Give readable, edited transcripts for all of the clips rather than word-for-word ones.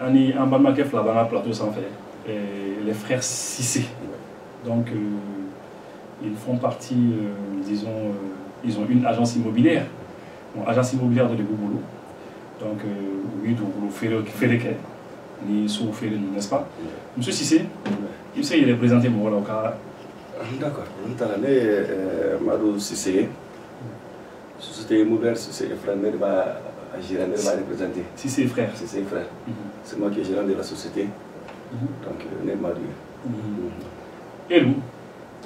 Ani Ambamake Flabanga Plateau sans faire, les frères Cissé. Donc, ils font partie, disons, ils ont une agence immobilière. Bon, agence immobilière de Boulou. Donc, oui, Boulou Fereke, ni sous Fereke, n'est-ce pas? Monsieur Cissé, il sait, il est présenté pour le cas. D'accord. On a l'année, Madou Cissé, société immobilière, c'est le frère de ma gérant va représenter. Cissé frère. Cissé frère. C'est moi qui est gérant de la société. Donc, on est Madou. Et nous?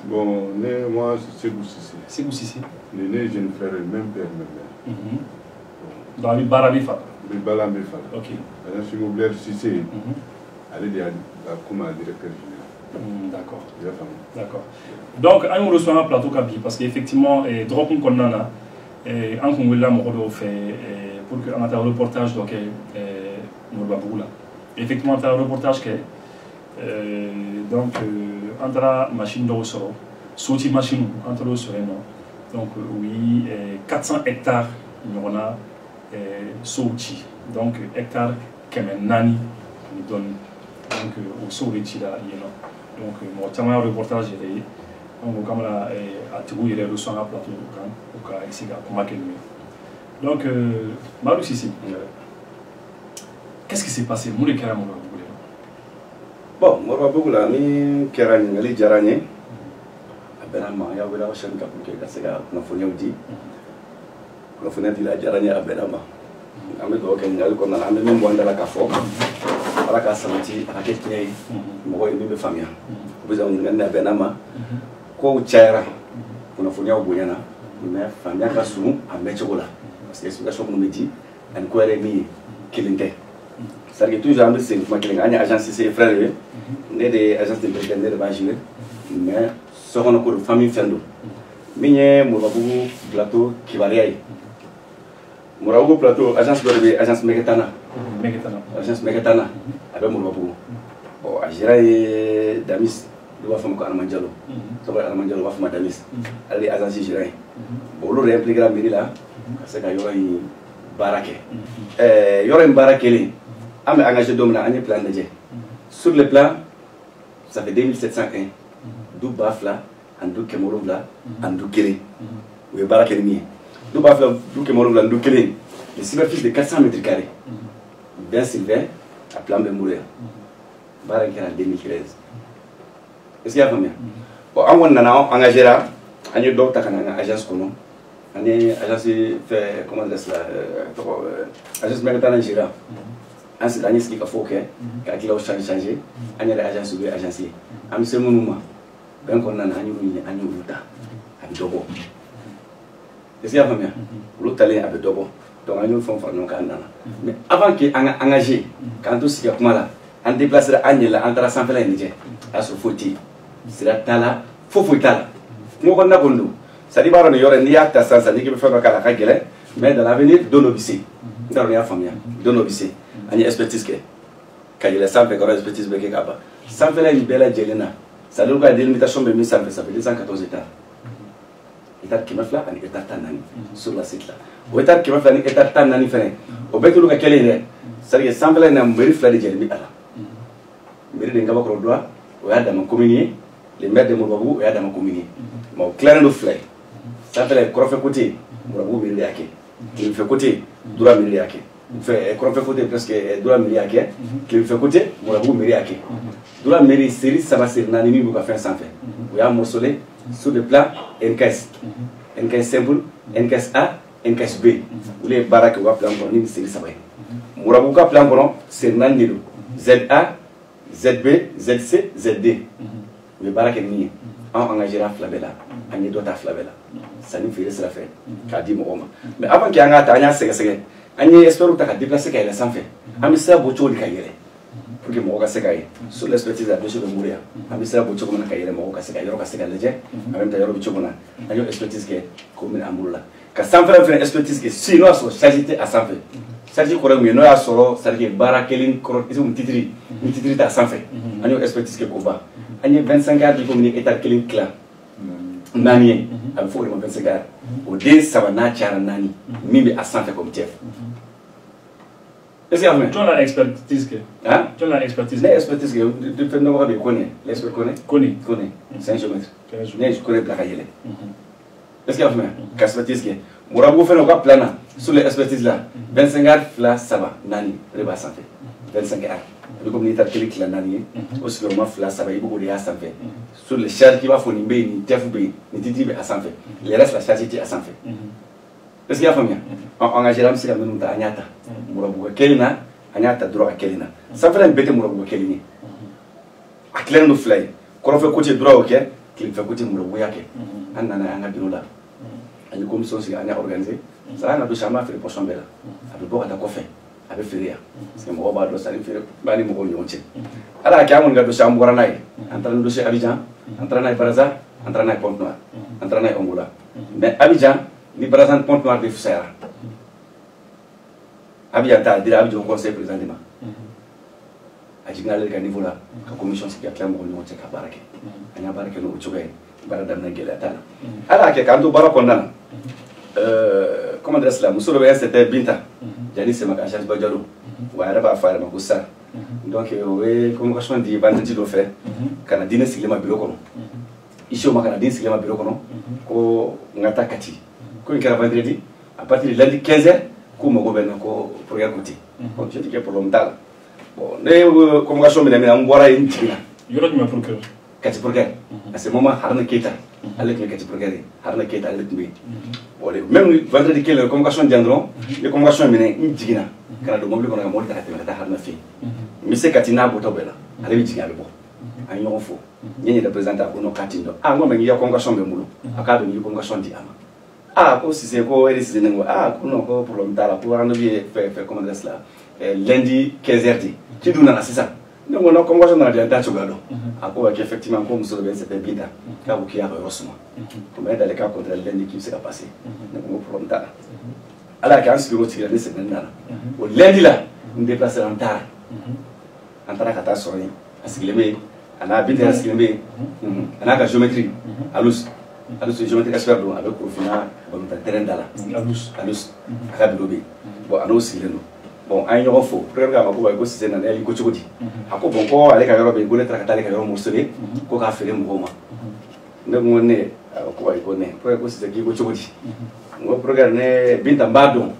Bon, moi, c'est Ségou Cissé. Ségou Cissé. Né, jeune frère, même père, même mère. Dans le Barabifa. Le Balabifa. Ok. Agence immobilière Cissé, elle est comme directeur général. D'accord. D'accord. Donc, on reçoit un plateau Kabi parce qu'effectivement, Dropon Konana, en Congolais, on fait pour qu'on ait un reportage donc Mourbaboula. Effectivement, on a un reportage que donc entre machine de soro, sauti machine entre le soro donc oui 400 hectares on a sauti donc hectares comme nani nous donne donc au sauti là donc moi tiens un reportage et donc comme là à Tibou il est reçu un plateau au cas ici comment qu'elle donc Malou Cissé qu'est-ce qui s'est passé mon les carrément bon, moi, beaucoup là, ni Kerani, ni Jarani, Abenama, il y a eu la chaîne qui a pu se faire, on a fourni dit, on a fourni dit la Jarani à Benama. On a dit, ok, on a même bon dans la café, à la casse, à la question, moi, il me famille. Vous avez un Benama, quoi ou Tchara, on a fourni au Bouyana, mais famille a souvent à Metchola, parce que c'est la chose qu'on me dit, and quoi est mis, Killing. C'est-à-dire que toujours, c'est une agence de frères, des agences de brigade de Bagine, mais ce qu'on a pour famille Fendo. Mais Mourabou plateau qui varie. Mourabou plateau, agence de agence Megatana. Agence Megatana, avec Mourabou. Bon, à gérer Damis, le Wafam Armandjalo. Ça va Armandjalo Wafam Damis. Elle est agence de gérer. Bon, le réimpliqué la mairie là, c'est qu'il y aura une baraque. Il y aura une baraque. On a engagé d'hommes là, on est plan de jet. Sur le plan, ça fait 2701. D'où Bafla, Andou Kemorovla, Andou Kélé. Oui, Barakelmi. D'où Bafla, d'où Kemorovla, Andou Kélé. Les superficies de 400 mètres carrés. Ben Sylvain, à plan de mourir. Barakel en 2013. Est-ce qu'il y a combien? Bon, on a engagé là, on a d'autres agences comme nous. On est agence fait, comment dire cela, agence Mégatana Gira. Ensuite, on a ce qu'il faut que quand il a changé, on a l'agence ou l'agence. On a ce moment, ben qu'on a un l'outa avec Dobo. Est-ce qu'il y a combien? L'outa avec Dobo. Donc, on a une forme de canana. Mais avant qu'il ait engagé, quand tout ce qui est comme là, on déplace l'année entre sans faire la Niger, à ce foutu. C'est la tala, faut tala. Moi, on a connu. Ça dit, il y aura une acte sans ça, qui peut faire la règle, mais dans l'avenir, donne au lycée. Dans la famille, donne au lycée. On a expertise quand il est simple, quand on a expertise qui est capable. Sans faire une belle gelena, ça doit être une délimitation de 1100, ça fait 214 hectares. Hectares qui m'a fait un hectare tanani sur la site là. Au hectare qui m'a fait un hectare tanani fait. Au bête où quel est, ça veut dire sans faire un mérite fleur de gelmi à la. Mérite d'un gabak rodois, ou à dans mon communier, les maires de Mourabou, et à dans mon communier. Mon clair de fleur. Ça fait le crofé côté, Mourabou mérite à qui. Il fait côté, Doura mérite à qui. Fait côté presque Doura mérite à qui. Qui fait côté, Mourabou mérite à qui. Doura mérite série, ça va ser nanimi pour faire sans faire. Ou à morceler sur le plan NKS. NKS simple, NKS A, NKS B. Ou les baraques ou à plan pour une série ça va. Mourabou ka plan pour c'est nanilo. ZA, ZB, ZC, ZD. Les baraques ni. On engagera Flabella. On y doit à Flabella. Ça nous fait la fait. Qu'a dit mon homme. Mais avant qu'il y ait un atteint, c'est on y espère que tu as déplacé qu'il y a sans fait. On ça beaucoup de cahiers. Pour que mon gars se caille. Sur l'expertise de M. de Mouria. On ça beaucoup de cahiers. Mon gars se caille. On se caille. En même temps, il y a beaucoup de on y expertise qui est comme un amour là. Quand sans faire une expertise qui sinon à s'agiter à sans fait. C'est-à-dire qu'on a un solo, c'est-à-dire que Barakelin, ils ont une titre à sans fait. On y expertise qui est combat. On y 25 ans de communiquer état Kelin clan. Nani, il faut vraiment 25 ans. Au dé, ça va naître Nani, mimi à sans fait comme chef. est-ce que tu as l'expertise que hein tu as l'expertise l'expertise que de faire nos rabais connaît l'expert connaît c'est un géomètre je connais Blakayele est-ce que l'expertise que Mourabou fait nos plana sur les expertises là 25 heures là ça va nani reba santé 25 heures le communauté clique la nani aussi le moment là ça va y beaucoup de à santé sur les charges qui va faut ni bé ni tefu bé ni titi bé à santé les restes la charge est à santé est-ce qu'il y a famille on a géré c'est comme nous ta anyata Mourabou kelina anyata droit kelina ça fait un bête Mourabou kelini a clair no fly quand on fait côté droit OK qu'il fait côté Mourabou yake anana anga biro là une commission qui a organisé ça a fait chambre faire poisson bela avec beaucoup de café avec feria parce que moi va doit aller faire bani mo ko ñonti ala ka mon ga do chambre wara nay entraîne dossier Abidjan entraîne Baraza entraîne Pointe-Noire entraîne Angola mais Abidjan ni Baraza Pointe-Noire de Fusera Abidjan ta dire Abidjan conseil présentement a jignal le niveau là la commission qui a clairement mo ñonti ka barake anya barake no uchuge barada na gela tala ala ke kanto barakondana comment dire cela muso be c'était Binta jani c'est ma charge bajalo wa raba fa ma kusa donc we convocation di banditi do fait kana dina sigema biro kono ici au makana dina sigema biro kono ko ngata kati ko ikara vendredi à partir de lundi 15h ko mo go benno ko pour ya kuti ko je dis que pour l'homme bon ne convocation me na ngora intina yoro ni ma procureur kati procureur à ce moment harna keta avec les kati procureur harna keta avec lui même vendredi que la convocation d'Andron, les convocations menées indigna, car le mobile qu'on a monté à la harna fi. Mais c'est Katina Botobela, à l'habitude à l'eau. À une faux. Il y a des représentants pour nos catinos. Ah, moi, il y a convocation de moulou. À cadre de convocation d'Iama. Ah, aussi c'est quoi, et c'est ah, pour nous, pour l'homme d'Ala, pour un levier, faire comment dire cela. Lundi 15h. Qui nous n'a c'est ça. Nous, on a convocation dans la date au gado. À quoi, effectivement, comme vous le c'était Binta, car vous qui a reçu. Comme dans les cas contre lundi qui s'est passé. Nous, pour l'homme d'Ala. Alors, quand c'est le tiré, c'est maintenant. Au lundi là, nous déplaçons en tard. En tard, à ta soirée. À ce qu'il est, à la Binta, à ce qu'il est, à la géométrie, à l'us. À l'us, géométrie expert, avec au final, on a terrain d'Ala. À l'us, à la Bilobé. Bon, à nous aussi, nous. Bon, un euro faux. Regarde, on va aussi dans les coachs. À quoi bon quoi, avec un euro, ben, on traque avec un euro morcelé, qu'on a fait le mouvement. Ne mon nez, à quoi il connaît. Pour que c'est qui coach. On va regarder Binta Badon.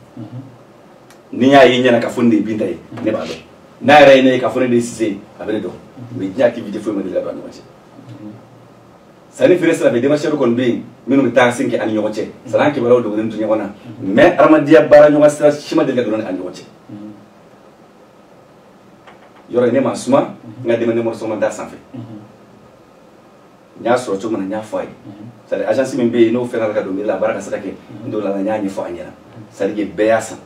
Ni a y a qu'à fonder Binta, ne Badon. N'a rien qu'à fonder des six avec les dos. Mais il y a activité faut me dire la bonne. Ça ne fait ça avec des machines qu'on bien, mais nous mettons 5 ans à y ça n'a qui va le donner tout mais Armadia Barano Astra, Chima de la donne à y il y aura un élément souvent, il y a des morceaux de sans fait. Il y a sur tout le monde, il y a foyer. C'est l'agence même bien, nous faisons la barre à Saki, nous la gagnons foyer. Ça dit béassa.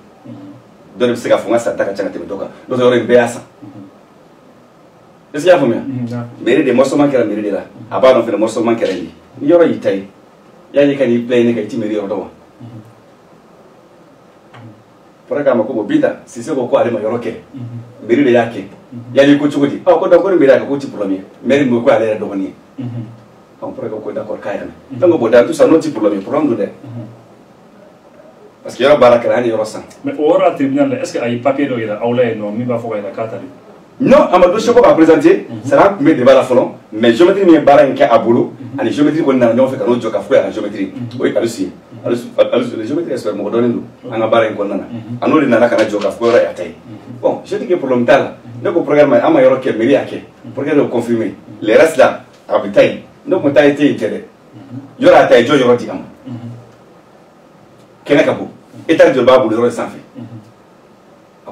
Donne le ségafonga, ça attaque à Tchakatemoka. Nous aurons une béassa. Est-ce qu'il y a pour moi? Mais des morceaux manqués à la mairie là. À part on fait des morceaux manqués à la vie. Il y aura une taille. Il y a des canines pleines qui sont mairie au pour exemple, Bita, si c'est pourquoi aller Marocain, mairie de Yake. Il y a des coachs qui disent, oh, quand on est d'accord, coach pour le mieux, mais il me croit aller à Domani. On pourrait qu'on d'accord, Kayan. Donc, on tout ça, non, pour le mieux, pour l'homme de parce qu'il y a un baraka, il y a un sang. Mais au tribunal, est-ce qu'il y a un papier de Aula non, il va falloir la carte. Non, à ma dossier qu'on va présenter, ça va mettre des balles à fond, mais géométrie, il y a un baraka à boulot, et géométrie qu'on a fait un autre joke à fouiller à la géométrie. Oui, allez-y. Les géométries experts m'ont donné nous, on a barré un qu'on a. On a dit qu'on a joke à fouiller à taille. Bon, je dis que pour l'homme tal, donc au programme, à ma yoro qui est mairie à qui, pour qu'elle le confirmer. Les restes là, à taille, donc mon taille était intérêt. Il y aura taille, il y aura dit am. Quel est le cas? État de Babou, le reste sans fait.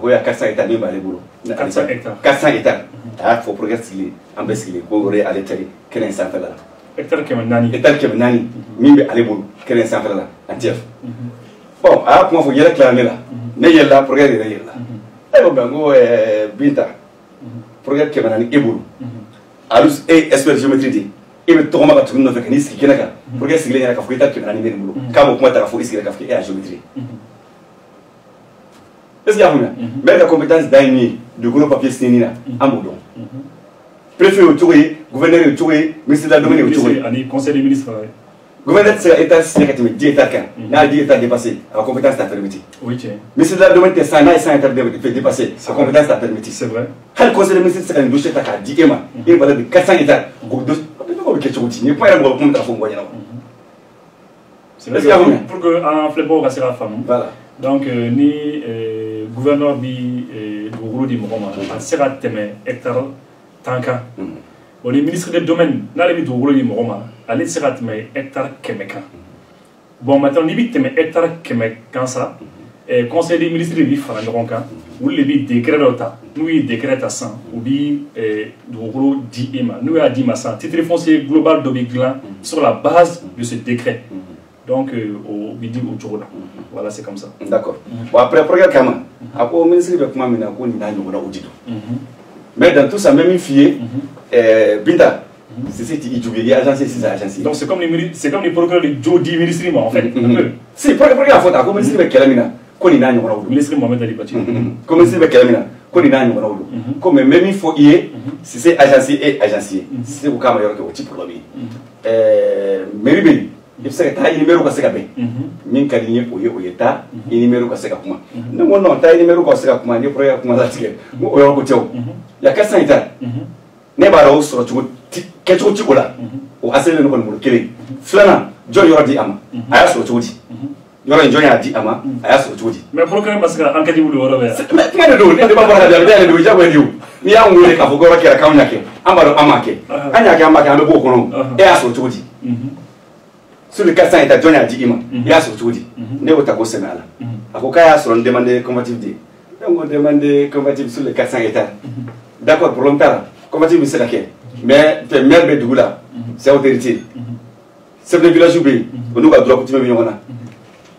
Il y a 400 hectares de boulot. 400 hectares. Il faut progresser en baisse, il faut aller à l'état, quel est le là. Hectare qui est nani. Hectare qui est nani. Mimbe aller boulot, quel est le là. En chef. Bon, à comment faut y aller clamer là. N'est là, progresser là. Et bon, ben, Binta. Progresser qui est nani et boulot. Alus et espèce géométrie dit. Et me tombe à tout le monde avec un iski qui n'a qu'à. Progresser il y a un café qui est nani et boulot. Quand vous pointez à la fois ici, il y a un café et la géométrie. Est-ce qu'il y a combien? Mais la compétence d'Aïni, de gros papier Sénina, en Boudon. Préfet au Touré, gouverneur au Touré, ministre de la Domaine au Touré. Conseil des ministres. gouverneur c'est état c'est que tu me 10 hectares kan n'a 10 hectares dépassé la compétence t'a permis oui tiens mais c'est là domaine t'es 100 hectares dépassé sa compétence t'a permis c'est vrai quel conseil de ministre c'est un dossier t'as 10 ema il valeur de 400 hectares pour quelque chose ni pas pour comme fond voyant c'est vrai pour que en flebo ka sera femme voilà donc ni gouverneur bi do di mo ma sera teme hectare tanka on est ministre des domaines n'a les do di mo ma aller sera teme hectare kemeka bon maintenant ni bi teme hectare kemeka ça et conseil des ministres bi fara ngon kan ou le bi décret d'ota nous il décret à 100 ou bi do di ema nous a dit ma 100 titre foncier global de Biglan sur la base de ce décret. Donc, au Bidi au Tchouroula. Voilà, c'est comme ça. D'accord. Bon, après, regarde comment. Après, au ministre de comment on a mais dans tout ça, même une fille, Binta, c'est ce qui est agence, c'est agence. Donc, c'est comme les procureurs de Jodi ministre, en fait. Si, pour la faute, comme ministre de Kelamina, qu'on y a un ministre Mohamed Ali Bati. Comme ministre de Kelamina, qu'on y a un comme même il faut y aller, si c'est agencier et agencier. C'est au cas où tu peux le mais il se ka taa numéro ka se ka bɛn min ka di n ye o ye o ye taa i numéro ka se ka kuma ne ko non taa i numéro ka se ka kuma ni problème kuma la tigɛ n ko o yɔrɔ ko tɛ o ya 400 hectares ne b'a dɔn o sɔrɔ cogo kɛcogo ti o la o aselen ne kɔni bolo kelen filanan jɔn yɔrɔ di a ma a y'a sɔrɔ cogo di yɔrɔ in jɔn y'a di a ma a y'a sɔrɔ cogo di. mais procureur ma se ka enquête wuli o yɔrɔ bɛ yan. mais kuma de don ne de b'a fɔ ka jaabi ne de don jagoya de o n'i y'an wele k'a fɔ ko yɔrɔ kɛra k'anw y'a kɛ an b'a dɔn an m'a kɛ an y'a kɛ an b'a kɛ an bɛ bɔ o kɔnɔ e y'a sɔrɔ cogo di. Sur le 400 hectares, John a dit il y a sur tout dit. Ne vous t'avez pas mal. À quoi il y a sur un demandé combatif. On a demandé combatif sur les 400 hectares. D'accord, pour longtemps, combatif c'est laquelle. Mais tu maire de Doula, c'est autorité. C'est le village oublié. On nous a droit pour tu me venir.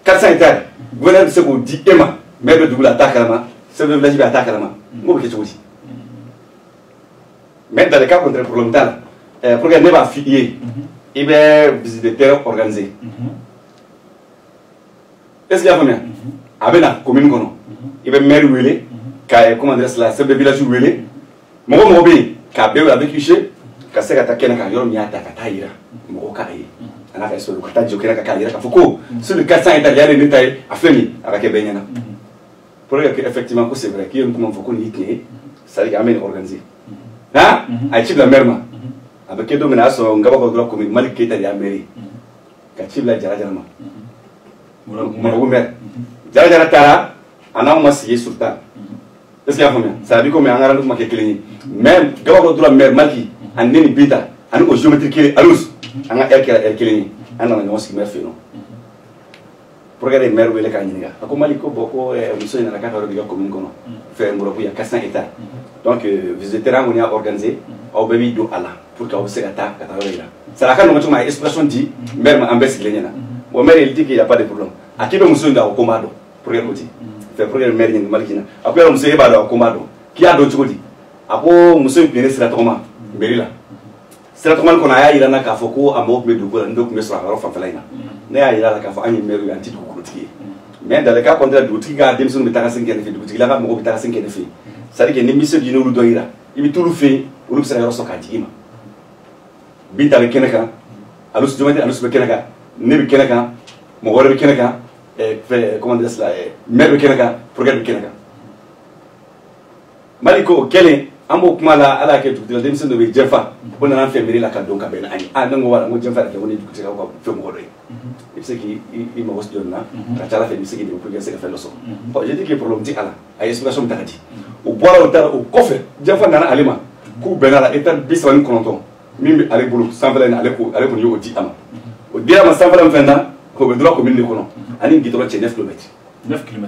400 hectares. Gouverneur de ce qu'on dit Emma, maire de Doula, Takalama, c'est le village de Takalama. Moi, qu'est-ce que tu dis? Mais dans le cas contre pour longtemps, pour qu'elle ne va fier. Il va visiter des terrains organisés. Est-ce qu'il y a combien? Avec la commune, il va maire Wele, comment dire cela, c'est le village Wele. Mon mobile, Kabé avec Uché, Kassé attaqué dans Kayor, Miata Kataïra, Mokaï. On a fait ce que tu as dit, Kataïra, Kafoko. Sur le 400 Italiens, les détails, à Femi, avec Benyana. Pour dire qu'effectivement, c'est vrai qu'il y a un comment faut qu'on y ait, ça veut dire qu'il y a un organisé. Hein? A-t-il la merma? Avec les domaines, on va voir comme Malik Keita de Amérique. Kachib la Jarajarama. Mouraoumer. Jarajaratara, on a massé sur ta. Est-ce qu'il y a combien? Ça veut dire qu'on a un rendez-vous qui est clean. Même, Gabo de la mer Malki, un nez bita, un au géométrie qui est à l'ous, un air clean, un an de qui m'a fait. Pour regarder mer ou les Kaniga. A comme Maliko, beaucoup, nous sommes dans la carte de la commune. Faire Mourabouya, 400 hectares. Donc, visiter on a organisé, au bébé d'eau à la. Pour qu'on se attaque à la c'est la cas où ma expression dit même en baisse gléniana au maire il dit qu'il n'y a pas de problème à qui veut monsieur au commando pour rien dire faire pour le maire de Malikina après monsieur Ebado au commando qui a d'autres dit après monsieur Pierre Seratroma Berila Seratroma qu'on a il en a qu'à Foko à Mok Medouko donc mais sur la rofa falaina ne a il a la qu'à faire un numéro anti tout critiquer mais dans le cas contre d'autres gars Demson metara 5 en fait d'autres là Moko metara 5 en fait ça dit que l'émission du nous doira il tout le fait ou le ça yoro sokati Binta be kenaka alus jomati alus be kenaka ne be kenaka mo wala be kenaka comment dire cela mer be kenaka programme be kenaka maliko kele ambo kuma la ala ke tukutila demisen do be jefa bona nan femiri la ka don ka ben ani nango wala mo jefa ke woni tukutila ko fem ko doy c'est qui il me reste jonna ka tala fe misiki de ko gese ka fe loso bon je dis que problème ti ala ay explication takati o bola o tara o kofe jefa nana alima ku benala etat biswan konton mimi ale bolo sanfɛla in ale ko y'o di a ma o dira ma sanfɛla min fɛn na o bɛ dɔrɔn commune de kɔnɔ ani gidɔrɔn cɛ 9 km 9 km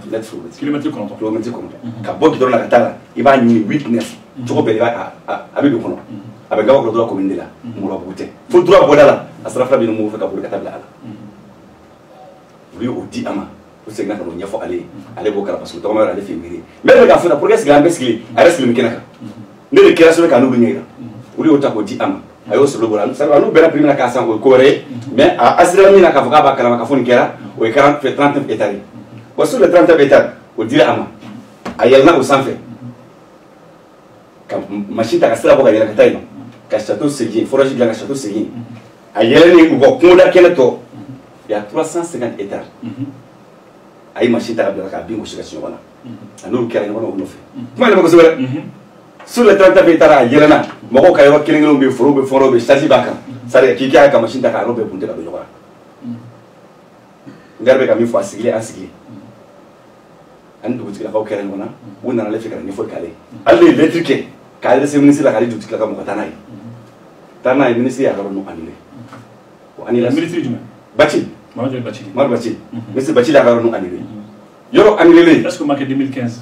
kilomètre kɔnɔntɔn ka bɔ gidɔrɔn la ka taa la i b'a ɲini 8 9 cogo bɛɛ a bɛ don kɔnɔ a bɛ Gabakɔrɔ dɔrɔn commune de la Mourabugu tɛ fo dura bɔda la a sira fila bɛ mun fɛ ka boli ka taa bila a la olu y'o di a ma o seginna ka n'o ɲɛfɔ ale ye ale b'o kɛra parce que tɔgɔma yɛrɛ ale fɛ miiri mais ne bɛ k'a fɔ pour que sigi an bɛ sigi a yɛrɛ sigi min kɛnɛ kan ne de kɛra sɛbɛn ka n'olu ɲɛ yira olu y'o ta k'o di a ma a y'o sɔrɔ bolo sabu n'u bɛnna prime na k'a san o ye ko wɛrɛ ye mais a assuré min na k'a fɔ k'a b'a kalama k'a fɔ nin kɛra o ye 39 hectares ye wa sur les 39 hectares o dira a ma a yɛlɛnna o sanfɛ ka machine ta ka sira bɔ ka yɛlɛ ka taa yen ka château segin forage dilan ka château segin a yɛlɛnnen u ka kungoda kɛnɛ tɔ il y a 350 hectares. Aïe machine à la bien aussi à nous qui allons nous faire. Moi, sur les 30 hectares à Yelena, Moko Kairo killing be for be Stasi Baka, Sari Kika, machine à Robe Punta de Yoga. Garbe Kami for Sigli and Sigli. And with the Hawker and Mona, when an electric and for Kali. Only electric, Kali the Ministry like I do to Klakamotanai. Tana Ministry, I don't know Anila military. Bachi, Marbachi, Mr. Bachila Garon annulé. Yo annulé. Est-ce que marqué 2015?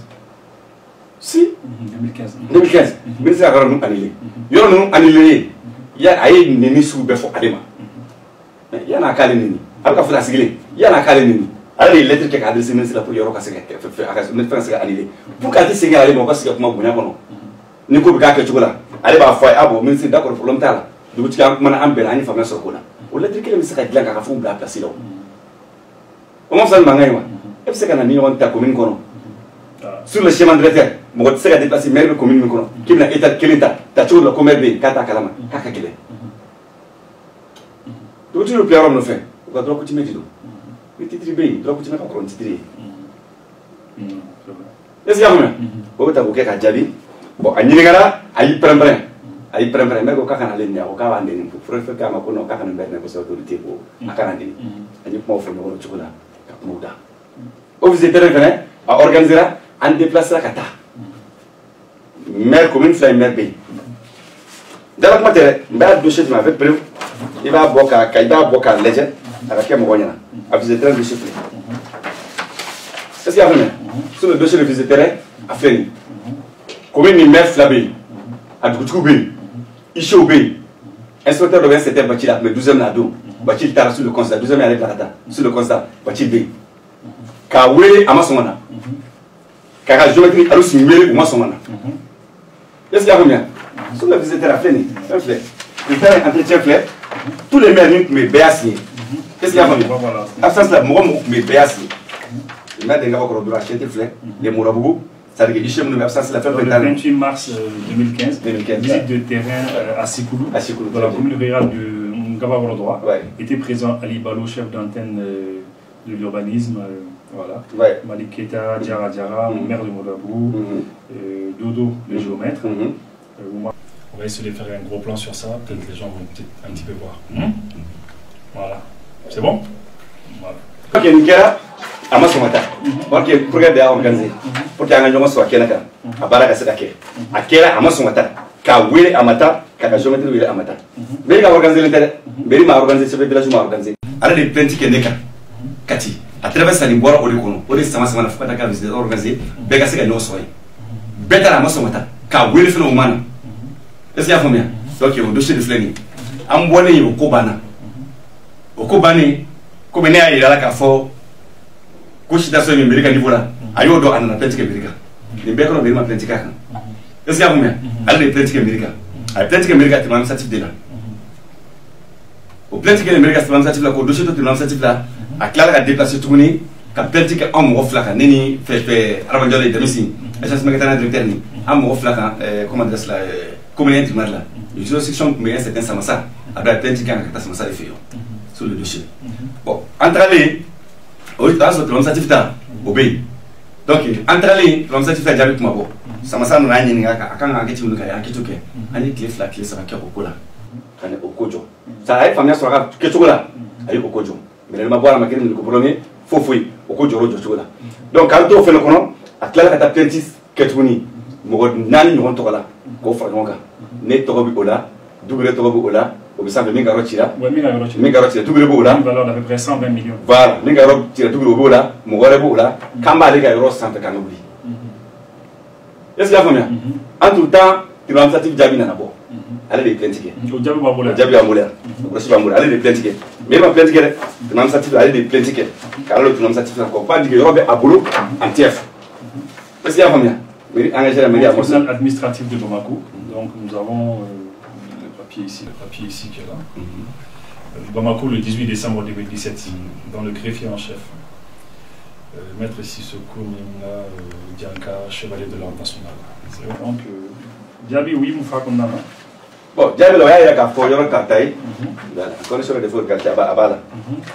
Si. 2015. 2015. Ministre Garon annulé. Yo non annulé. Ya aye nini sou befo adema. Ya na kale nini. Alka fula sigile. Ya na kale nini. Ale lettre ke adresse ministre la pour yoro ka se annulé. Pour ka ti sigile ale mo ka sigile kuma bunya kono. Ni ko bi ka ke chugula. Ale ba foi abo ministre d'accord pour longtemps. Du ti ka mana ambela ani famille so kona. O lettre que ministre ka dilanka ka fu bla place là. On m'a fait le mangay. Est-ce que nous avons ta commune sur le chemin de terre, moi je sais déplacer maire de commune qui n'a état Kelita, t'as toujours le commerce B, Kata Kalama, Kaka Kele. Donc tu le plaire on le fait. On va droit que tu mets du dos. Mais tu tribes, droit que tu mets encore un titre. Est-ce qu'il y a un bon t'as bouquet à Djali. Bon, à Nigara, à y prendre, mais au Kakana Lenia, au Kavan, pour faire Kamakono, Kakan Berne, pour autorité pour Akanadi. Et du point pour le chocolat. Au visiteur revenu à organiser un déplacement à Kata. Maire commune, fly maire B. Dans la matière, il dossier de ma vie prévu. Il va boire à Legend avec un moyen à visiter le dossier. Est-ce qu'il y a un sur le dossier de visiteur à Fléni? Commune maire Flabé, à Doukoubé, Ichoubé, inspecteur de 27e bâti là, mais 12e Nado, bâti Tara sur le constat, 12e année de la Kata, sur le constat, bâti B. Kawé Amasomana. Car géométrie à l'ousimé ou Masomana. Est-ce qu'il y a combien? Sur le visiteur à Fléni, un flé. Il fait un entretien flé. Tous les maires me béassiers. Qu'est-ce qu'il y a combien? Absence là, moi, me béassiers. Les maires d'Enga Okoro doivent acheter flé. Les Mourabougou. Ça veut dire que Hichem nous absence la fin le 28 mars 2015, visite de terrain à Sikoulou, dans la commune rurale de Ngaba-Rodroa. Était présent Ali Balo, chef d'antenne de l'urbanisme. Voilà. Malik Keta, Diara Diara, maire de Modabou, Dodo, le géomètre. On va essayer de faire un gros plan sur ça, peut-être les gens vont peut-être un petit peu voir. Voilà. C'est bon? Voilà. Ok, Nikera, Amasomata. Ok, pour regarder à organiser. Pour qu'il y ait un jour soit Kenaka, à Baraka Sedake. À Kera, Amasomata. Kawele Amata, Kakajomete Wile Amata. Mais il a organisé l'intérêt. Mais il m'a organisé ce village, m'a organisé. Alors, les plenty Keneka. Kati. À travers ça, les boire au décono. Au décono, ça m'a fait la visite organisée. Bega c'est que nous soyons. Beta la Amasomata. Kawele fait le moment. Est-ce qu'il y a combien? Donc, il y a un dossier de Fléni. Amboine au Kobana. Au Kobani, comme il y a la Kafo. Couchitation numérique à niveau là. Ayo do anana plenty America. Les becs on a plenty Kaka. Est-ce qu'il y a combien? Allez, plenty America. Allez, plenty America, tu m'as mis satif de là. Au plenty America, tu m'as mis satif là. Au dossier, tu m'as mis satif là. À Clara a déplacé tout le monde. Quand plenty homme off là, Neni fait Arabadjol et Demissi. Et ça se met à directeur. Homme off là, comment dire cela? Communauté du là. Les juridictions, mais c'est un samassa. Après, plenty Kaka, c'est un samassa de fait sur le dossier. Bon, entre les. Oui, dans ce plan certificat, obéi. Donc, entre les plans certificats, j'avais tout ma voix. Ça m'a semblé un peu quand on a dit que nous avons dit que on est clé flac, clé ça va qu'il y a au cola. On est au cojo. Ça a été famille sur la que chocolat. Allez au cojo. Mais le maboire ma querelle, le premier, faut fouiller au cojo rojo chocolat. Donc, quand on fait le conon, à clair à ta petite ketuni, mon nani nous rentre là, go fragonga. Net tobi ola, double tobi ola. Au sein de Mingarotira, Mingarotira, double boula, valeur d'à peu près 120 millions. Voilà, Mingarotira, double boula, Moureboula, Kamba les Gaïros, Santa Canobi. Est-ce qu'il y a combien? En tout temps, tu vas me faire Jabina d'abord. Allez, les plentiques. Jabi Amoula, allez, les plentiques. Mais ma plantique, tu m'as fait aller des plentiques. Car le tu m'as fait encore pas du Robert Aboulou, en TF. Est-ce qu'il y a combien? Tribunal administratif de Bamako. Donc nous avons ici, le papier ici qui est là. Bamako le 18 décembre 2017, dans le greffier en chef. Maître Sissoko Nimna Dianka, chevalier de l'ordre national. Donc, Diaby, oui, Moufa Kondana. bon jaabi la ya ka fo yoro ka tay voilà condition de faut quartier abala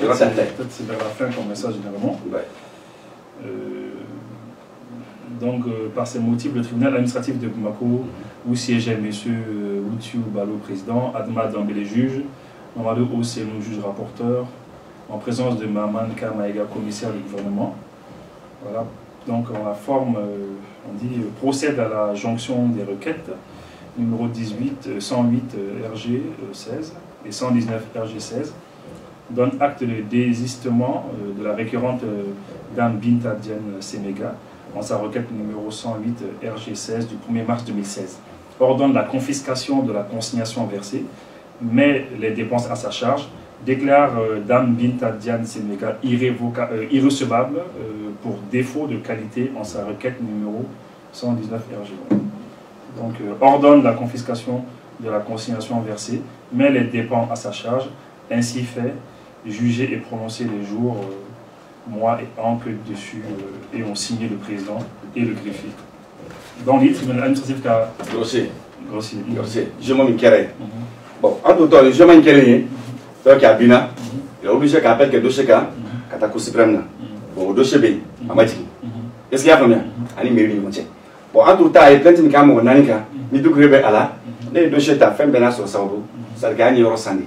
yoro ka tay peut-être c'est vers la fin comme message généralement. ouais. Donc, par ces motifs, le tribunal administratif de Bamako, où siégeait M. Woutiou Balo, président, Adma Dambélé, juge, Mamadou Osenou, juge rapporteur, en présence de Maman Kamaïga, commissaire du gouvernement. Voilà. Donc, en la forme, on dit, procède à la jonction des requêtes, numéro 18, 108 RG 16 et 119 RG 16, donne acte de désistement de la récurrente Dame Binta Diane Séméga, en sa requête numéro 108 RG16 du 1er mars 2016, ordonne la confiscation de la consignation versée, met les dépenses à sa charge, déclare Dame Binta Diane Séméga irrecevable pour défaut de qualité en sa requête numéro 119 RG. Donc ordonne la confiscation de la consignation versée, met les dépenses à sa charge, ainsi fait, jugé et prononcé les jours moi et oncle dessus et ont signé le président et le greffier. Dans les tribunaux administratifs qu'a grossier. Je m'en m'inquiète. Bon, en tout temps, je m'en inquiète. Donc, il y a Bina, il a obligé qu'à appeler que dossier quand tu as coupé suprême. Bon, dossier B, à Mati. Est-ce qu'il y a combien? Ani mairie de bon, en tout temps, il y a plein de gens qui ont nanika, ni tout grébé à la, les dossiers t'as fait bien sur Saoudou, ça gagne euro sandi.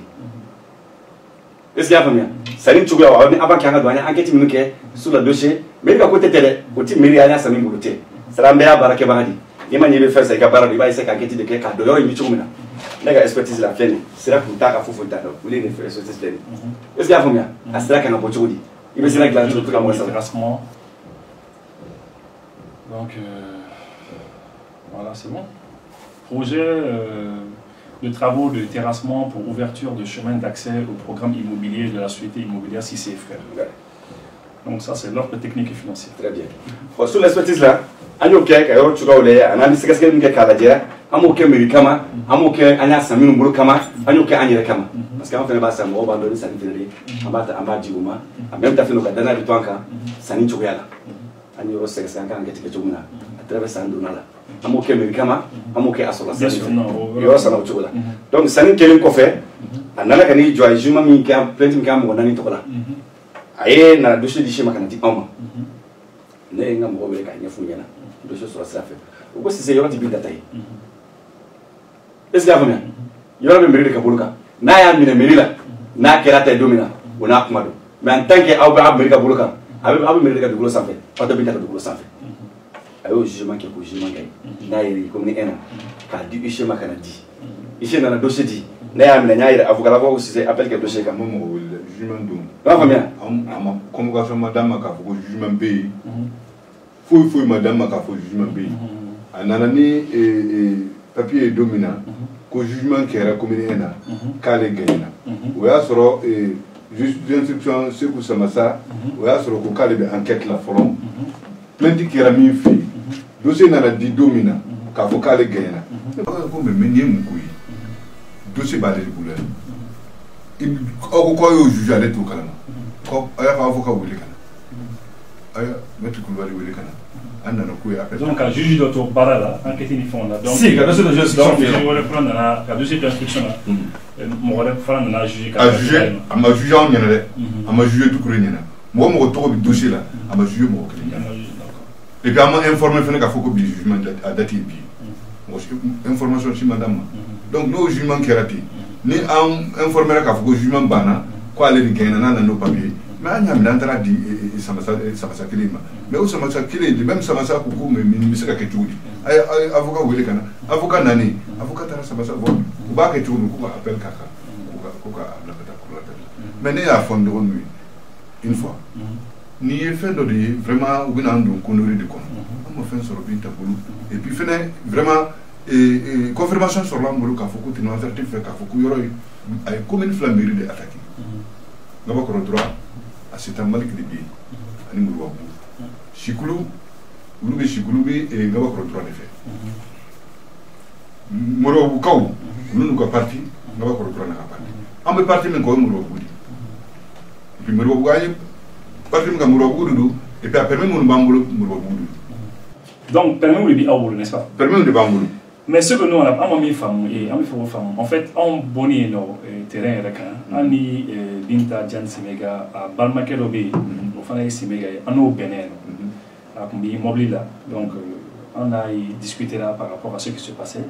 Est-ce qu'il y a combien? Ça dit tout avant qu'il y ait un enquête sur le dossier, mais il y a côté télé, côté mairie à la Sami Moulouté. Ça l'a mis à Baraké Baradi. Il m'a dit de faire ça, il y a Baradi, il va essayer d'enquêter de quelqu'un de l'eau et du tout. Il y a expertise la fienne, c'est là que vous avez fait foutre. Vous voulez faire expertise de est-ce qu'il y a combien? À ce là qu'il y a un peu de choses. Il va essayer de la tout comme ça. Donc, voilà, c'est bon. Projet de travaux de terrassement pour ouverture de chemin d'accès au programme immobilier de la société immobilière Cissé et Frères. Ouais. Donc ça, c'est l'offre technique et financière. Très bien. Bon, sur l'expertise là, on a eu un analyse de ce que nous avons dit, on a eu un médicament, on a eu un assassin, on a eu un médicament. Parce qu'on fait un bassin, on va donner ça, on va dire, on même temps, on va donner du temps, ça n'est pas là. On a eu un sexe, on a eu un médicament, à travers ça, on a eu un médicament, on a eu un assassin. Donc, ça n'est qu'un coffret, on a eu un jugement, on a eu aye na dossier di chez makanati ama ne nga mo wele ka nyefu nyana dossier sur ça fait o ko c'est yoro di bi data yi est-ce que vous avez yoro be meri de kabuluka na ya mine meri la na kera tay domina ona kumado mais en tant que aw ba meri kabuluka aw meri de dugulo sanfé pas de bi data dugulo sanfé ayo jugement ke ko jugement kay na yiri comme ni ena ka di chez makanati ici na dossier di na ya mine nyaire avocat la voix aussi c'est appel que dossier comme mo jugement dum pas combien ama convocation madame ka fo jugement B faut madame ka fo jugement B anana ni papier dominant ko jugement kera commune ena kale gaina o ya soro juste d'instruction c'est que ça massa o ya soro ko kale be enquête la folon plainte kera mi fi dossier na di dominant ka fo kale gaina ko me menye mukui dossier ba de couleur il ko yo juge ale to kalama ko aya fa avocat wele kana aya maître couloir wele kana anda no kuya appel donc un juge d'auto barala enquête ni fonda donc si ka dossier de justice je vais prendre la dossier d'instruction là mo wala prendre la juge a juge ama juge on nyana de ama juge tout kure nyana mo to bi dossier là ama juge mo ko nyana et puis ama informer fene ka foko bi jugement à date bi mo information ci madame donc no jugement kerapi ni an informer ka foko jugement bana ko ale di gaina na no papier mais anya mi dantara di samasa kilima mais o samasa kile di même samasa ko ko mi se ka ketudi ay avocat wele kana avocat nani avocat tara samasa bon ko ba ketudi ko appel kaka ko ka la bata ko la mais ne ya fond de nuit une fois ni fait de vraiment ou nan don connerie de kon on me fait sur binta bulu et puis fene vraiment et confirmation sur l'ambulu ka foko tino certificat ka foko yoro ay commune flamberie de attaquer ngaba ko droit à cet malik de bi ani ngulu wabu shikulu ulube shikulu bi e ngaba ko droit de fait moro bu kaw nunu ko parti ngaba ko droit na ka parti ambe parti men ko moro bu di et puis moro bu gagne parti men ko moro bu du et puis après même mon bambulu moro bu du donc permet ou le bi awul n'est-ce pas permet de bambulu Mais ce que nous, on a mis femmes et on fait femmes. En fait, on boni nos terrains requins. On y binta Jan Simega à Balmakerobe, au Fanaï Simega, on au Bénin, à Kumbi Mobile là. Donc, on a discuté là par rapport à ce qui se passait.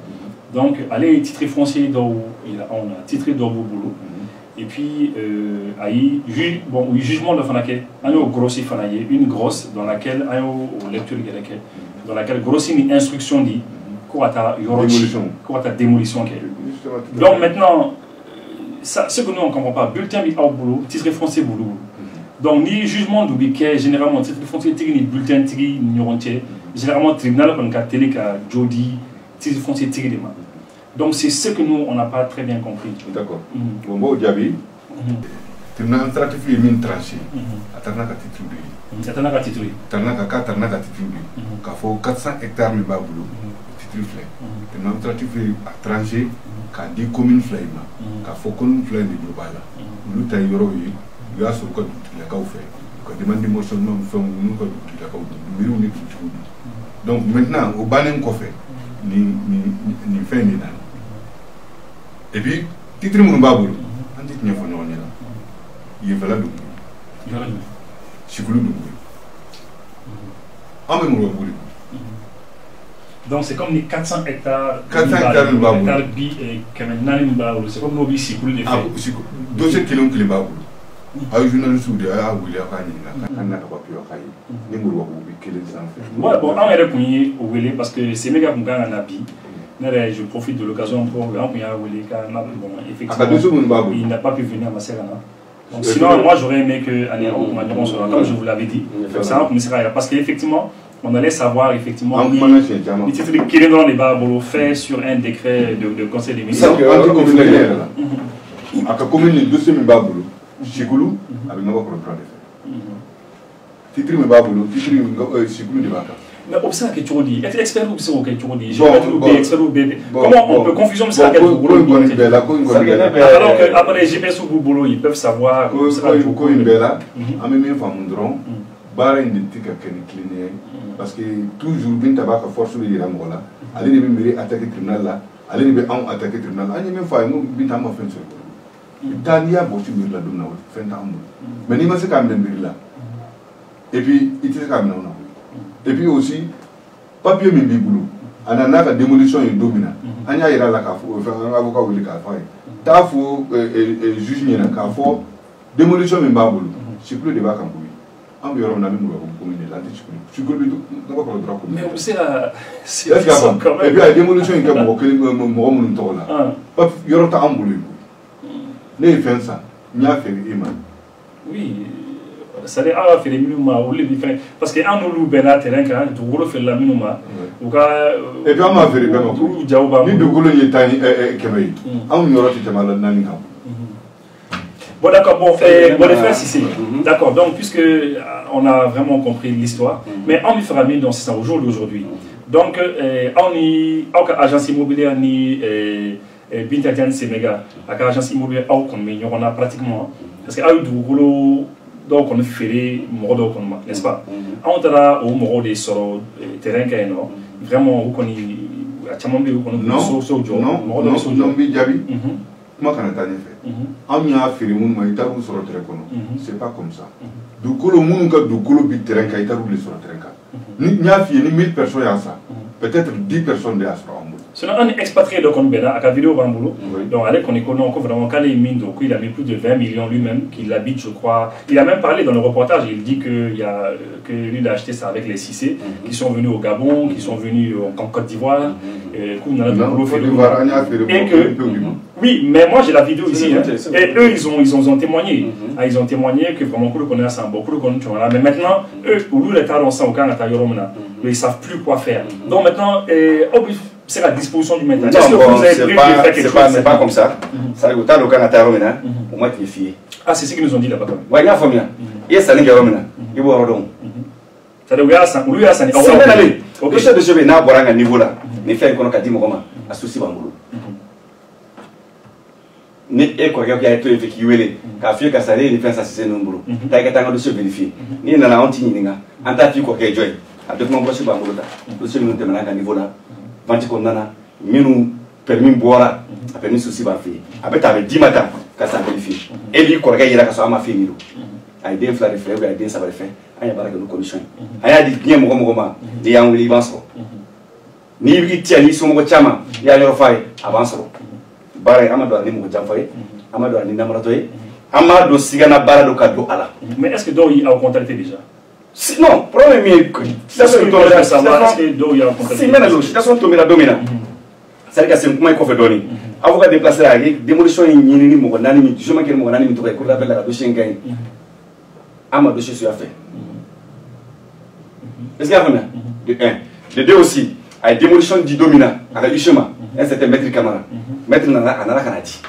Donc, allez titrer foncier d'eau, on a titré d'eau boulot. Et puis, bon, jugement de Fanake, on a grossi Fanaye, une grosse dans laquelle on a lecture dans laquelle grossi une instruction dit. Démolition. Donc maintenant, ce que nous on ne comprend pas, bulletin bi au boulot, titre foncier boulot. Donc ni jugement du biquet, généralement titre foncier tigri ni bulletin tigri ni généralement tribunal comme cas télé ka jodi titre foncier tigri. Donc c'est ce que nous on n'a pas très bien compris. D'accord. Bon bon diabi. Tribunal administratif est min tranché. Atana ka titre bi. Atana ka titre. Atana ka titre bi. Ka fo 400 hectares mi ba boulot. Le administratif est tranché, car des communes flaïma, car faut qu'on flaïme de Globala. Nous taillons, il y a ce que la cause fait. Quand demande d'émotionnement, nous sommes la cause. Donc maintenant, au banin qu'on fait, ni fait ni nan. Et puis, titre mon babou, on dit qu'il y a un là. Il y a là de Chicoulou de en même temps, donc c'est comme les 400 hectares. 400 hectares de babou. C'est comme nos bici pour les faire. Dossier qui l'ont que les babou. Un journaliste ou des à William Kanye, n'a pas pu faire. Les mots qui les enfants. Ouais, bon, on est répondu au Willy parce que c'est méga pour gagner un habit. Je profite de l'occasion pour envoyer à Willy car effectivement il n'a pas pu venir à ma serre. Sinon, moi j'aurais aimé que comme je vous l'avais dit, parce qu'effectivement. On allait savoir effectivement les titres qui est dans les barbeaux faits sur un décret de conseil des ministres. À la commune de dossier de barbeau, Chigoulou, avec nos propres droits de faire. Titre de barbeau, titre de Chigoulou de Baka. Mais observe que tu dis, être expert ou c'est ok tu dis, je vais être expert ou bébé. Comment on peut confusion ça avec le boulot? Alors que après les GPS ou boulot, ils peuvent savoir. Parce que toujours, bien tabac force de l'Iran, allez les mêmes attaquer le tribunal là, allez les mêmes attaquer le tribunal. Allez même faire nous bien tabac faire ça. Italia bosse sur la donne fin temps. Mais ni c'est quand même là. Et puis il était quand même là. Et puis aussi papier même boulot. Anana la démolition est dominante. Anya ira la ka un avocat ou le ka faire. Ta fo juge ni na ka fo démolition même boulot. C'est plus débat comme mais c'est quand même. Et puis la démolition est comme oui, ça veut dire faire les minima ou les différents. Parce que nous nous benat terrain quand tu veux faire la minima. Et puis on m'a fait les benat. Ni de golo y tani kemei. On y aura tout mal nani kam. Bon d'accord, bon les frères ici. D'accord, donc puisque on a vraiment compris l'histoire, mais on y fera mieux dans ce sens au jour d'aujourd'hui. Donc on y agence immobilière ni Bintadian Séméga, à l'agence immobilière on a pratiquement parce qu'il y a eu du boulot donc on fait mort n'est-ce pas? On a au mort des sur terrain qui est vraiment on a chamambi moi quand on a fait le monde mais sur le terrain c'est pas comme ça du coup le monde du coup le terrain qui est sur le terrain ni a fait ni 1000 personnes à ça peut-être 10 personnes de Astra. C'est un expatrié de Konbena, à la vidéo Bamboulou. Donc, avec on est connu encore vraiment quand il mine, donc il a mis plus de 20 millions lui-même, qu'il habite, je crois. Il a même parlé dans le reportage, il dit que lui il a acheté ça avec les Cissé, qui sont venus au Gabon, qui sont venus en Côte d'Ivoire, et que. Oui, mais moi j'ai la vidéo ici, et eux ils ont témoigné. Ils ont témoigné que vraiment le connaît ça, beaucoup le connaissent. Mais maintenant, eux, pour lui, les talents sont au Canada, ils ne savent plus quoi faire. Donc maintenant, c'est la disposition du maintenant. Est-ce que vous avez c'est pas comme ça. Ça veut dire que le Canada, au moins tu es fié. Ah, c'est ce qu'ils nous ont dit là-bas. Oui, il y a famille. Il y a ça, il y a il y a ça veut dire ça, lui a ça. C'est bien allé. Ok, je vais n'a pas un niveau là. Mais faire qu'on a dit moi à souci bamboulou. Ni e quoi qu'il y a été effectué car fait que ça les défense c'est nombreux. T'as qu'à de se vérifier. Ni na la honte ni nga. Anta fi quoi que joy. A de mon boss bamboulou là. Le seul nous demande à niveau là. Vanti qu'on nana minnu permis bɔra a permis souci b'a fɛ yen a bɛ taa a bɛ d'i ma tan ka san vérifier e b'i kɔrɔkɛ yira ka sɔrɔ a ma fɛn min don a ye den 2 de filɛ ou bien a ye den 3 de fɛ an ye baara kɛ n'o condition ye a y'a di diɲɛ mɔgɔ mɔgɔ ma n'i y'an wele i b'an sɔrɔ n'i b'i tiɲɛ n'i somɔgɔ caman i y'a yɔrɔ f'a ye a b'an sɔrɔ baara in an ma don a ni mɔgɔ janfa ye an ma don a ni namaratɔ ye an m'a don sigana baara don ka don a la. Mais est-ce que dɔw y'aw contacté déjà? Non, problème min ye situation tombera don min na c'est ka segin kuma in kɔfɛ dɔɔnin avocat déplacé a ye démolition in ɲini ni mɔgɔ 4 min jugement kɛ ni mɔgɔ 4 min tɔgɔ ye cour d'appel la ka dossier in gagné an ma dossier suya fɛ est-ce que y'a faamuya de 1 de 2 aussi a ye démolition di don min na a ka huissier ma un certain maître Camara maître nana a nana ka na di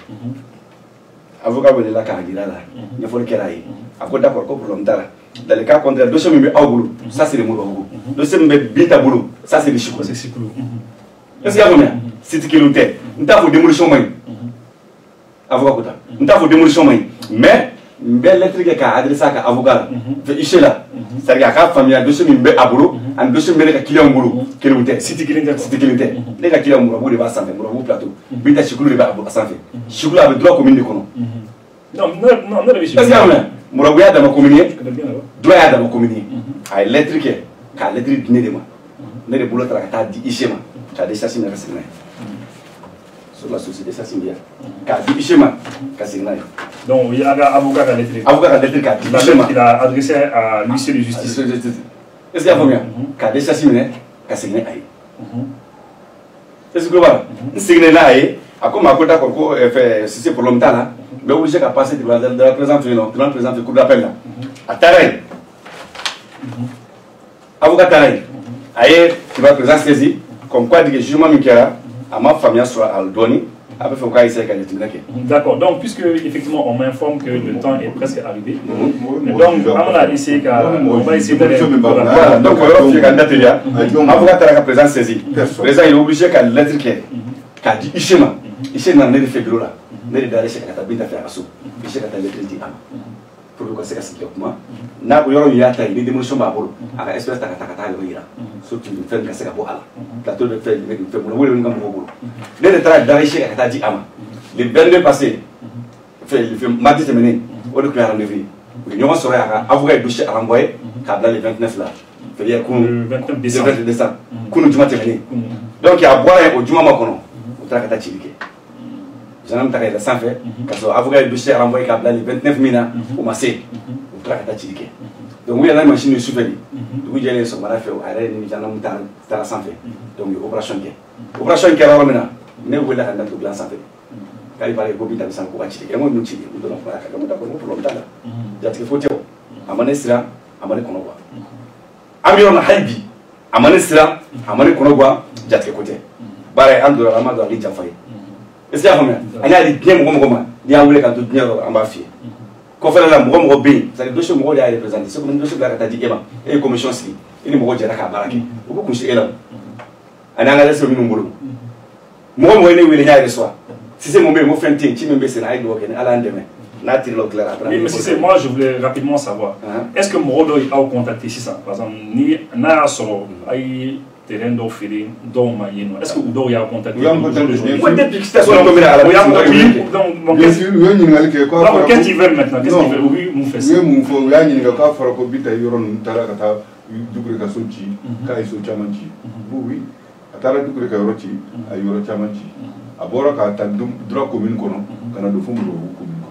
avocat welela k'a jira la ɲɛfɔli kɛra a ye a ko d'accord ko problème t'a la dans le cas contraire dossier min bɛ aw bolo ça c'est le Moribabugu dossier min bɛ Binta bolo ça c'est le Sikulu est-ce que y'a faamuya site kelen tɛ n t'a fɔ démolition man ɲi avocat ko ta n t'a fɔ démolition man ɲi mais n bɛ lettre kɛ k'a adressé a ka avocat la fɛ huissier la c'est-à-dire a k'a faamuya dossier min bɛ a bolo ani dossier min bɛ ne ka client bolo kelenw tɛ site kelen tɛ ne ka client Moribabugu de b'a sanfɛ Moribabugu plateau Binta Sikulu de b'a sanfɛ Sikulu a bɛ droit commune de kɔnɔ non est-ce que y'a faamuya Moribabugu y'a dama commune ye droit y'a dama commune ye a ye lettre kɛ k'a lettre di ne de ma ne de bolo taara ka taa di huissier ma k'a di chassis minɛ ka segin n'a ye sur la société chassis bi yan k'a di huissier ma ka segin n'a ye. Donc il y a un avocat k'a lettre k'a di huissier ma il a adressé à l'huissier de justice. Est-ce que y'a faamuya k'a di chassis minɛ ka segin n'a ye est-ce que voilà n seginna n'a ye a ko ma ko d'accord ko fɛ si c'est problème t'a la n bɛ obligé ka passer tribunal de la présidente yen nɔ tribunal présidente cour d'appel la a taara yen avocat taara yen a ye tribunal président saisi comme quoi que jugement min kɛra a ma faamuya sɔrɔ a la dɔɔnin a bɛ fɛ k'a essayer ka jateminɛ kɛ. D'accord, donc puisque effectivement on m'informe que le temps est presque arrivé, donc on va essayer d'aller. Voilà, donc on va faire un atelier. Avocat taara ka président saisi président il est obligé ka lettre kɛ k'a di huissier ma huissier nana ne de fɛ bureau la ne de dalen ka taa Binta fɛ a ka so huissier ka taa lettre di a ma pour que ka se ka sigi ka kuma n'a ko yɔrɔ min y'a ta ye ni démolition b'a bolo a ka espèce ta ka taa yɔrɔ yira surtout fɛn ka se ka bɔ a la plateau de fɛn bolo wele min ka mɔgɔw bolo ne de taara dalen huissier ka taa di a ma le 22 passé mardi tɛmɛnen o de tun ye rendez-vous ye u ye ɲɔgɔn sɔrɔ yan ka avocat ye dossier renvoyé k'a bila le 29 la c'est-à-dire kunu 29 décembre kunu juma tɛmɛnen donc a bɔra yen o juma ma kɔnɔ u taara ka taa cili kɛ gendarme ta ka yɛlɛ sanfɛ ka sɔrɔ avocat ye dossier renvoyé k'a bila le 29 min na o ma se u taara ka taa cili kɛ donc u yɛlɛla machine de sufɛ de dugu jɛlen sɔgɔmada fɛ a yɛrɛ ni gendarme taara sanfɛ donc u ye opération kɛ opération kɛra yɔrɔ min na ne wulila ka n da to dilan sanfɛ k'ale b'a ye ko Binta bɛ san ko ka cili kɛ n ko ninnu cili u donna kuma la ka kɛ n ko d'accord n ko problème t'a la jatigɛ ko tɛ o a ma ne siran a ma ne kɔnɔ guwa an bɛ yɔrɔ min na hali bi a ma ne siran a ma ne kɔnɔ guwa jatigɛ ko tɛ baara ye an donna an ma don a ni janfa ye est-ce que y'a faamuya an y'a di diɲɛ mɔgɔ mɔgɔ ma n'i y'an wele k'an to diɲɛ yɔrɔ an b'a f'i ye kɔfɛla la mɔgɔ mɔgɔ bɛ yen c'est à dire dossier mɔgɔw de y'a représenté c'est comme dossier bila ka taa di e ma e ye commission sigi e ni mɔgɔ jɛra k'a baara kɛ o bɛ kunsi e la ani an ka lɛsɛ minnu bolo mɔgɔ mɔgɔ ye ne wele n y'a reçoit si c'est mon bɛ yen n ko fɛn tɛ yen ci min bɛ sen a ye dugawu kɛ ni ala y'an dɛmɛ n'a tiré au clair après. Mais si moi je voulais rapidement savoir est-ce que mɔgɔ dɔ y'aw contacté sisan par exemple ni n'a y'a sɔrɔ a ye terrain dɔw feere dɔw ma yen nɔ est-ce que u dɔw y'aw contacté. u y'an contacté ko depuis que situation tombera à la donc bien sûr u ye ɲininkali kɛ k'a fɔra ko qu'est-ce qu'ils veulent maintenant qu'est-ce qu'ils veulent u bɛ mun fɛ sisan. u ye mun fɔ u y'a ɲininka k'a fɔra ko Binta yɔrɔ ninnu taara ka taa Dukure ka so ci k'a ye so caman ci oui a taara Dukure ka yɔrɔ ci a ye yɔrɔ caman ci a bɔra k'a ta droit commune kɔnɔ ka na don fo Moribabugu commune kɔnɔ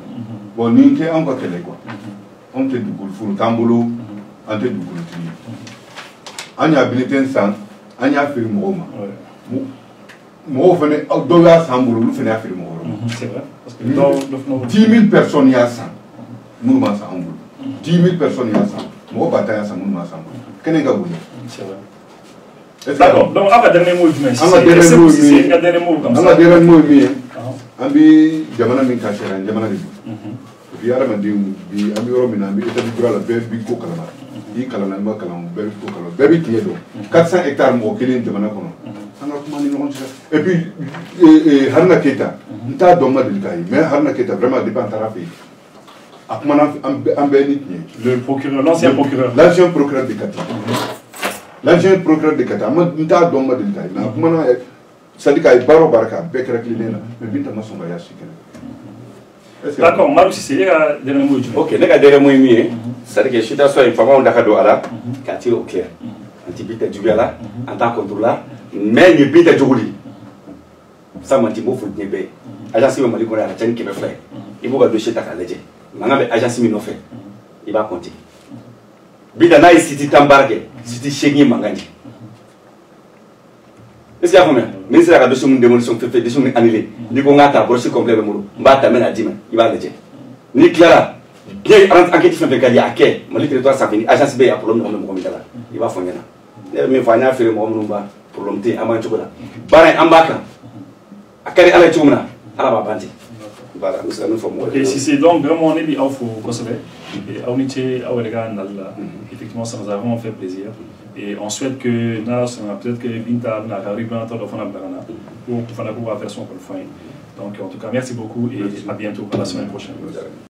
bon nin tɛ anw ka kɛlɛ quoi anw tɛ dugukolo furu t'an bolo an tɛ dugukolotigi an y'a bulletin san an y'a feere mɔgɔw ma mɔgɔw fana dɔw y'a san bolo olu fana y'a feere mɔgɔw ma. c'est vrai parce que 10 000 personnes y'a san minnu ma san an bolo 10 000 personnes y'a san mɔgɔ ba tan y'a san minnu ma san bolo kɛnɛ ka bonɲɛ. c'est vrai. D'accord, donc an ka dernier mot jumɛn an ka dernier mot ye min ye an ka dernier mot ye min ye an bɛ jamana min ka sariya jamana de don bi hadamadenw bi an bɛ yɔrɔ min na an bɛ établi droit la bɛɛ b'i ko kalama i kalanna i ma kalan bɛɛ bɛ ko kalama bɛɛ bɛ tiɲɛ dɔn 400 hectares mɔgɔ kelen jamana kɔnɔ an ka kuma ni ɲɔgɔn cɛ et puis Haruna Keita n t'a dɔn n ma deli k'a ye mais Haruna Keita vraiment depuis an taara fɛ yen a kumana an bɛɛ ni tiɲɛ. le procureur l'ancien procureur de Kati. L'ancien procureur de Kati, n t'a dɔn n ma deli k'a ye mais a kumana c'est-à-dire qu'il y a baro baraka bekra kilena mais binta masonga ya sikena. D'accord, Marou Cissé, il y a des mots. Ok, les gars, des mots mieux, c'est-à-dire que je suis sûr qu'il faut avoir un d'accord à la, qu'à tirer au clair. Un petit peu de là, en tant que contrôleur, mais il y a de joli. Ça m'a dit, il faut que tu agence m'a dit qu'on a la chaîne qui me fait. Il faut que tu achètes ta calèche. Maintenant, l'agence m'a fait. Il va compter. Bidana est si tu t'embarques, si tu chégues, mangani. Est-ce qu'il y a combien? Mais c'est la question de démolition fait des choses annulées. Ni qu'on a ta broche complète de moulou. M'a t'amène à 10 000. Il va le dire. Ni Clara. Bien enquête fait un à quai. Mon territoire ça finit. Agence B a pour l'homme de mon comité là. Il va fournir là. Mais faut faire le moment pour l'homme T. À moins de chocolat. Barre en bas. À quel à la chumna. À la bande. Voilà, nous sommes formés. Et si c'est donc vraiment on est bien au Kosovo. Et on est au Regan, effectivement, ça nous a vraiment fait plaisir. Et on souhaite que peut-être que Binta n'a pas arrivé à temps pour faire son fin. Donc en tout cas, merci beaucoup et à bientôt, à la semaine prochaine.